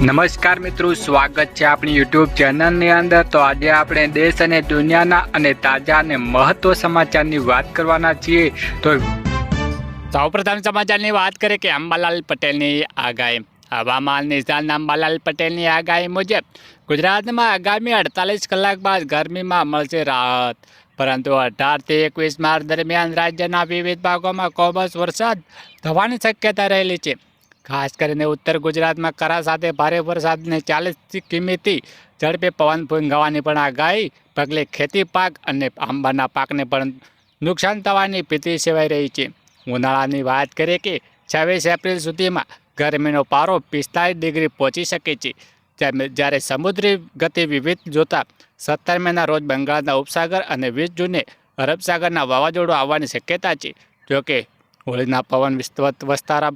નમસ્કાર મિત્રો, સ્વાગત છે આપણી યુટ્યુબ ચેનલની અંદર। તો આજે આપણે દેશ અને દુનિયાના અને તાજા અને મહત્વ સમાચારની વાત કરવાના છીએ। તો સૌપ્રથમ સમાચારની વાત કરીએ કે અંબાલાલ પટેલની આગાહી। હવામાન નિષ્ણાત અંબાલાલ પટેલની આગાહી મુજબ ગુજરાતમાં આગામી 48 કલાક બાદ ગરમીમાં મળશે રાહત, પરંતુ 18 થી 21 માર્ચ દરમિયાન રાજ્યના વિવિધ ભાગોમાં કમોસમી વરસાદ થવાની શક્યતા રહેલી છે। ખાસ કરીને ઉત્તર ગુજરાતમાં કરા સાથે ભારે વરસાદને 40 કિમીથી ઝડપે પવન ફૂંકાવાની પણ આગાહી પગલે ખેતી પાક અને આંબાના પાકને પણ નુકસાન થવાની ભીતિ સેવાઈ રહી છે। ઉનાળાની વાત કરીએ કે 26 એપ્રિલ સુધીમાં ગરમીનો પારો 45 ડિગ્રી પહોંચી શકે છે, જ્યારે સમુદ્રી ગતિ વિવિધ જોતા 17 મેના રોજ બંગાળના ઉપસાગર અને 20 જૂને અરબ સાગરના વાવાઝોડું આવવાની શક્યતા છે। જોકે હોળીના પવન વિસ્તારા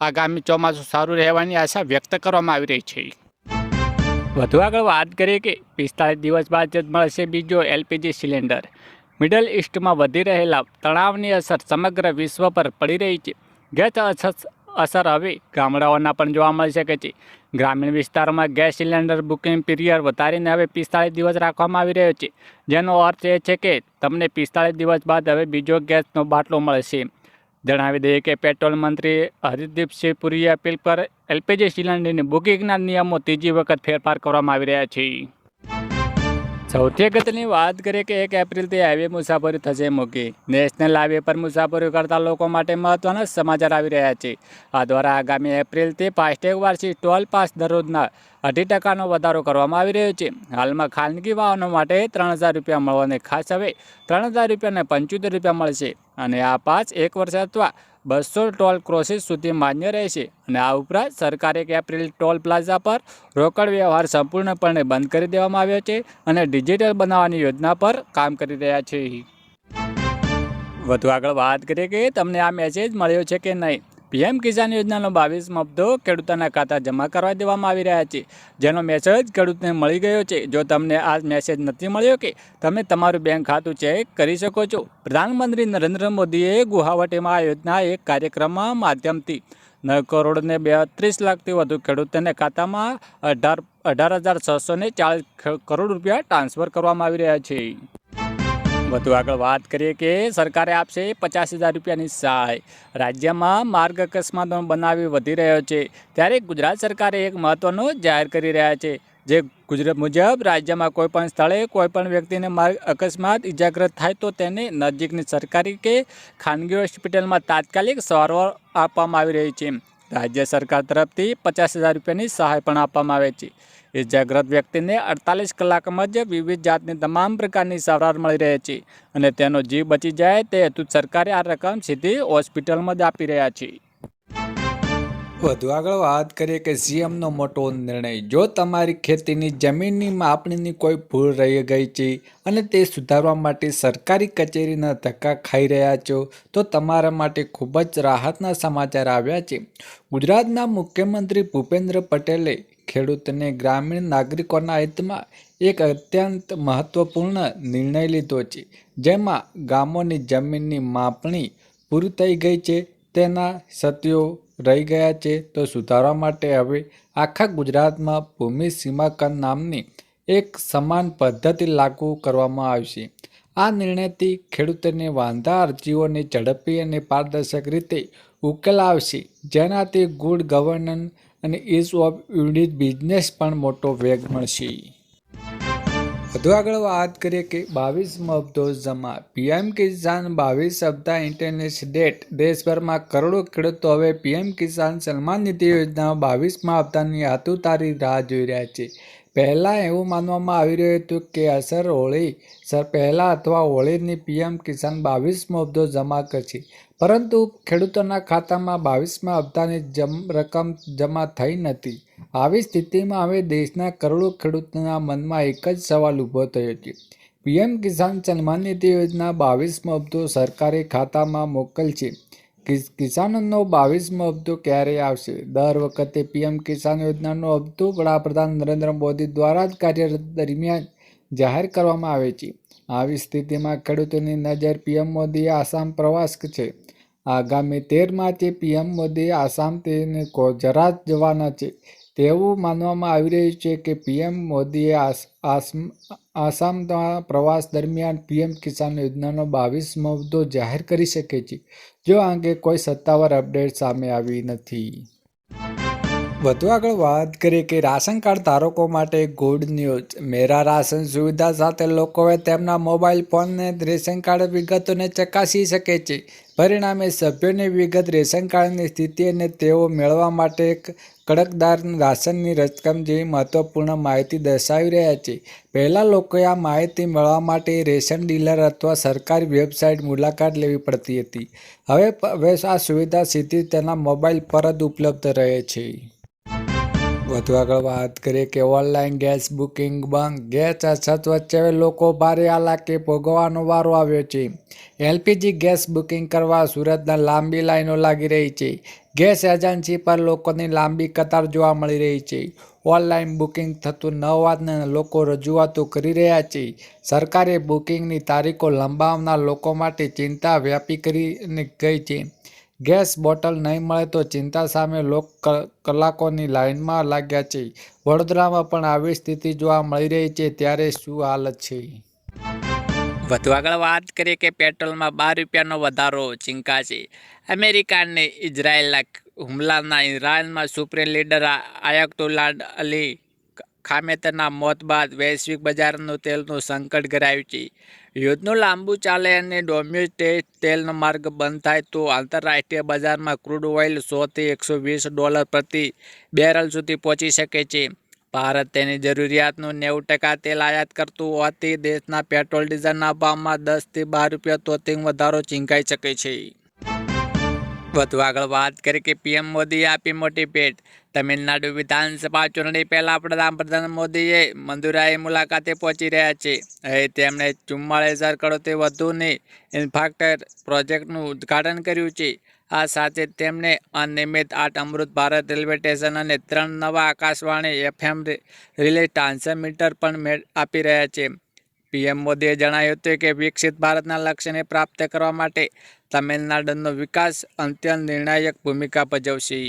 આગામી ચોમાસું સારું રહેવાની આશા વ્યક્ત કરવામાં આવી રહી છે। વધુ આગળ વાત કરીએ કે 45 દિવસ બાદ જ મળશે બીજો એલપીજી સિલિન્ડર। મિડલ ઇસ્ટમાં વધી રહેલા તણાવની અસર સમગ્ર વિશ્વ પર પડી રહી છે। ગેસ અસર હવે ગામડાઓના પણ જોવા મળી શકે છે। ગ્રામીણ વિસ્તારોમાં ગેસ સિલિન્ડર બુકિંગ પીરિયડ વધારીને હવે 45 દિવસ રાખવામાં આવી રહ્યો છે, જેનો અર્થ એ છે કે તમને 45 દિવસ બાદ હવે બીજો ગેસનો બાટલો મળશે। જણાવી દઈએ કે પેટ્રોલ મંત્રી હરદીપસિંહ પુરીએ અપીલ પર એલપીજી સિલિન્ડરની બુકિંગના નિયમો ત્રીજી વખત ફેરફાર કરવામાં આવી રહ્યા છે। સૌથી અગત્યની વાત કરીએ કે 1 એપ્રિલથી હાઈવે મુસાફરી થશે મોંઘી। નેશનલ હાઈવે પર મુસાફરી કરતા લોકો માટે મહત્વના સમાચાર આવી રહ્યા છે। આ દ્વારા આગામી એપ્રિલથી ફાસ્ટેગ વાર્ષિક ટોલ પાસ દરરોજના 2.5% વધારો કરવામાં આવી રહ્યો છે। હાલમાં ખાનગી વાહનો માટે 3000 રૂપિયા મળવાને ખાસ હવે 3000 રૂપિયાને 75 રૂપિયા મળશે, અને આ પાસ 1 વર્ષ અથવા 200 ટોલ ક્રોસિસ સુધી માન્ય રહેશે। અને આ ઉપરાંત સરકારે 1 એપ્રિલ ટોલ પ્લાઝા પર રોકડ વ્યવહાર સંપૂર્ણપણે બંધ કરી દેવામાં આવ્યો છે અને ડિજિટલ બનાવવાની યોજના પર કામ કરી રહ્યા છે। વધુ આગળ વાત કરીએ કે તમને આ મેસેજ મળ્યો છે કે નહીં। પીએમ કિસાન યોજનાનો 22મો હપ્તો ખેડૂતોના ખાતા જમા કરવા દેવામાં આવી રહ્યા છે, જેનો મેસેજ ખેડૂતને મળી ગયો છે। જો તમને આ મેસેજ નથી મળ્યો કે તમે તમારું બેંક ખાતું ચેક કરી શકો છો। પ્રધાનમંત્રી નરેન્દ્ર મોદીએ ગુવાહાટીમાં આ યોજના એક કાર્યક્રમના માધ્યમથી 9 કરોડ ને 32 લાખથી વધુ ખેડૂતોના ખાતામાં 18,640 કરોડ રૂપિયા ટ્રાન્સફર કરવામાં આવી રહ્યા છે। વધુ આગળ વાત કરીએ કે સરકારે આપશે 50,000 રૂપિયાની સહાય। રાજ્યમાં માર્ગ અકસ્માતનો બનાવ વધી રહ્યો છે, ત્યારે ગુજરાત સરકારે એક મહત્વનો જાહેર કરી રહ્યા છે। જે ગુજરાત મુજબ રાજ્યમાં કોઈપણ સ્થળે કોઈપણ વ્યક્તિને માર્ગ અકસ્માત ઇજાગ્રસ્ત થાય તો તેને નજીકની સરકારી કે ખાનગી હોસ્પિટલમાં તાત્કાલિક સારવાર આપવામાં આવી રહી છે। રાજ્ય સરકાર તરફથી 50,000 રૂપિયાની સહાય પણ આપવામાં આવે છે। ઇજાગ્રસ્ત વ્યક્તિને 48 કલાકમાં જ વિવિધ જાતની તમામ પ્રકારની સારવાર મળી રહે છે, અને તેનો જીવ બચી જાય તે હેતુ સરકારે આ રકમ સીધી હોસ્પિટલમાં જ આપી રહ્યા છે। વધુ આગળ વાત કરીએ કે સીએમનો મોટો નિર્ણય। જો તમારી ખેતીની જમીનની માપણીની કોઈ ભૂલ રહી ગઈ છે અને તે સુધારવા માટે સરકારી કચેરીના ધક્કા ખાઈ રહ્યા છો, તો તમારા માટે ખૂબ જ રાહતના સમાચાર આવ્યા છે। ગુજરાતના મુખ્યમંત્રી ભૂપેન્દ્ર પટેલે ખેડૂતોને ગ્રામીણ નાગરિકોના હિતમાં એક અત્યંત મહત્વપૂર્ણ નિર્ણય લીધો છે, જેમાં ગામોની જમીનની માપણી પૂરી થઈ ગઈ છે, તેના સત્યો રહી ગયા છે તો સુધારવા માટે હવે આખા ગુજરાતમાં ભૂમિ સીમાંકન નામની એક સમાન પદ્ધતિ લાગુ કરવામાં આવશે। આ નિર્ણયથી ખેડૂતોની વાંધા અરજીઓની ઝડપી અને પારદર્શક રીતે ઉકેલ આવશે, જેનાથી ગુડ ગવર્નન્સ અને ઇઝ ઓફ ડુઇંગ બિઝનેસ પણ મોટો વેગ મળશે। વધુ આગળ વાત કરીએ કે 22મો હપ્તો જમા। પીએમ કિસાન 22 હપ્તા ઇન્ટરનેટ ડેટ। દેશભરમાં કરોડો ખેડૂતો હવે પીએમ કિસાન સન્માન નિધિ યોજનાના 22મા હપ્તાની આતુરતાથી રાહ જોઈ રહ્યા છે। પહેલાં એવું માનવામાં આવી રહ્યું હતું કે હોળી પહેલાં અથવા હોળીની પીએમ કિસાન 22મો હપ્તો જમા કરશે, પરંતુ ખેડૂતોના ખાતામાં 22મા હપ્તાની રકમ જમા થઈ નથી। આવી સ્થિતિમાં હવે દેશના કરોડો ખેડૂતોના મનમાં એક જ સવાલ ઊભો થયો છે। પીએમ કિસાન સન્માન નિધિ યોજના 22મો હપ્તો સરકારી ખાતામાં મોકલશે। કિસાનોનો 22મો હપ્તો ક્યારે આવશે? દર વખતે પીએમ કિસાન યોજનાનો હપ્તો વડાપ્રધાન નરેન્દ્ર મોદી દ્વારા જ કાર્યકાળ દરમિયાન જાહેર કરવામાં આવે છે। આવી સ્થિતિમાં ખેડૂતોની નજર પીએમ મોદીએ આસામ પ્રવાસ છે। આગામી 13 માર્ચે પીએમ મોદી આસામ ગુજરાત જવાના છે। તેવું માનવામાં આવી રહ્યું છે કે પીએમ મોદીએ આસામના પ્રવાસ દરમિયાન પીએમ કિસાન યોજનાનો 22મો મુદ્દો જાહેર કરી શકે છે, જો આ અંગે કોઈ સત્તાવાર અપડેટ સામે આવી નથી. વધુ આગળ વાત કરીએ કે રાશન કાર્ડ ધારકો માટે ગુડ ન્યૂઝ. મેરા રાશન સુવિધા સાથે લોકો હવે તેમના મોબાઈલ ફોનને રેશન કાર્ડ વિગતોને ચકાસી શકે છે. પરિણામે સભ્યોની વિગત, રેશન કાર્ડની સ્થિતિ અને તેઓ મેળવવા માટે કડકદાર રાશનની રકમ જેવી મહત્વપૂર્ણ માહિતી દર્શાવી રહ્યા છે. પહેલાં લોકોએ આ માહિતી મેળવવા માટે રેશન ડીલર અથવા સરકારી વેબસાઇટ મુલાકાત લેવી પડતી હતી. હવે આ સુવિધા સીધી તેના મોબાઈલ પર જ ઉપલબ્ધ રહે છે. વધુ આગળ વાત કરીએ કે ઓનલાઈન ગેસ બુકિંગ બંધ. ગેસ અછત વચ્ચે હવે લોકો ભારે હાલાકી ભોગવવાનો વારો આવ્યો છે. એલપીજી ગેસ બુકિંગ કરવા સુરતના લાંબી લાઈનો લાગી રહી છે. ગેસ એજન્સી પર લોકોની લાંબી કતાર જોવા મળી રહી છે. ઓનલાઈન બુકિંગ થતું ન હોવાને લોકો રજૂઆતો કરી રહ્યા છે. સરકારે બુકિંગની તારીખો લંબાવનાર લોકો માટે ચિંતા વ્યાપી કરી ગઈ છે. ગેસ બોટલ નહીં મળે તો ચિંતા સામે લોકો કલાકોની લાઇનમાં લાગ્યા છે. વડોદરામાં પણ આવી સ્થિતિ જોવા મળી રહી છે. ત્યારે શું હાલત છે? વધુ આગળ વાત કરીએ કે પેટ્રોલમાં 12 રૂપિયાનો વધારો ચીંકાશે. અમેરિકા અને ઇઝરાયેલના હુમલાના ઈરાનમાં સુપ્રીમ લીડર આયતોલ્લા અલી ખામેનેઈના મોત બાદ વૈશ્વિક બજારનું તેલનું સંકટ ઘેરાયું છે. યુદ્ધનું લાંબુ ચાલે અને ડોમેસ્ટિક તેલનો માર્ગ બંધ થાય તો આંતરરાષ્ટ્રીય બજારમાં ક્રૂડ ઓઇલ $100 થી $120 પ્રતિ બેરલ સુધી પહોંચી શકે છે. ભારત તેની જરૂરિયાતનું 90% તેલ આયાત કરતું હોવાથી દેશના પેટ્રોલ ડીઝલના ભાવમાં 10 થી 12 રૂપિયા તોતિંગ વધારો ચીંકાઈ શકે છે. વધુ આગળ વાત કરી કે પીએમ મોદીએ આપી મોટી ભેટ. તમિલનાડુ વિધાનસભા ચૂંટણી પહેલા પ્રધાનમંત્રી મોદીએ મદુરાઈ મુલાકાતે પહોંચી રહ્યા છે. અહીં તેમણે 44,000 કરોડથી વધુની ઇન્ફ્રાસ્ટ્રક્ચર પ્રોજેક્ટનું ઉદ્ઘાટન કર્યું છે. આ સાથે તેમણે અનિયમિત 8 અમૃત ભારત રેલવે સ્ટેશન અને 3 નવા આકાશવાણી FM રિલે ટ્રાન્સમીટર પણ આપી રહ્યા છે. પીએમ મોદીએ જણાવ્યું હતું કે વિકસિત ભારતના લક્ષ્યને પ્રાપ્ત કરવા માટે તમિલનાડુનો વિકાસ અત્યંત નિર્ણાયક ભૂમિકા ભજવશે.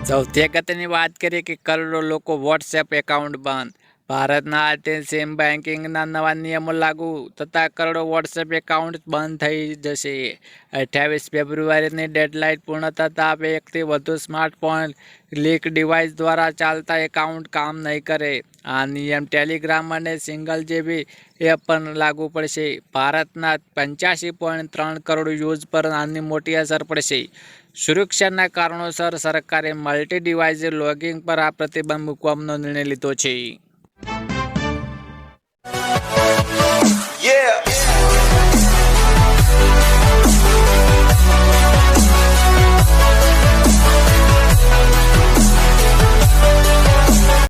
સૌથી અગત્યની વાત કરીએ કે કરોડો લોકો વોટ્સએપ એકાઉન્ટ બંધ. ભારતના આર્થિક સિમ બેન્કિંગના નવા નિયમો લાગુ થતાં કરોડો વોટ્સએપ એકાઉન્ટ બંધ થઈ જશે. 28 ફેબ્રુઆરીની ડેડલાઇન પૂર્ણ થતાં હવે એકથી વધુ સ્માર્ટફોન લીક ડિવાઇસ દ્વારા ચાલતા એકાઉન્ટ કામ નહીં કરે. આ નિયમ ટેલિગ્રામ અને સિગ્નલ જેવી એપ પર લાગુ પડશે. ભારતના 85.3 કરોડ યુઝ પર આની મોટી અસર પડશે. સુરક્ષાના કારણોસર સરકારે મલ્ટી ડિવાઇસ લોગિંગ પર આ પ્રતિબંધ મૂકવાનો નિર્ણય લીધો છે. Yeah.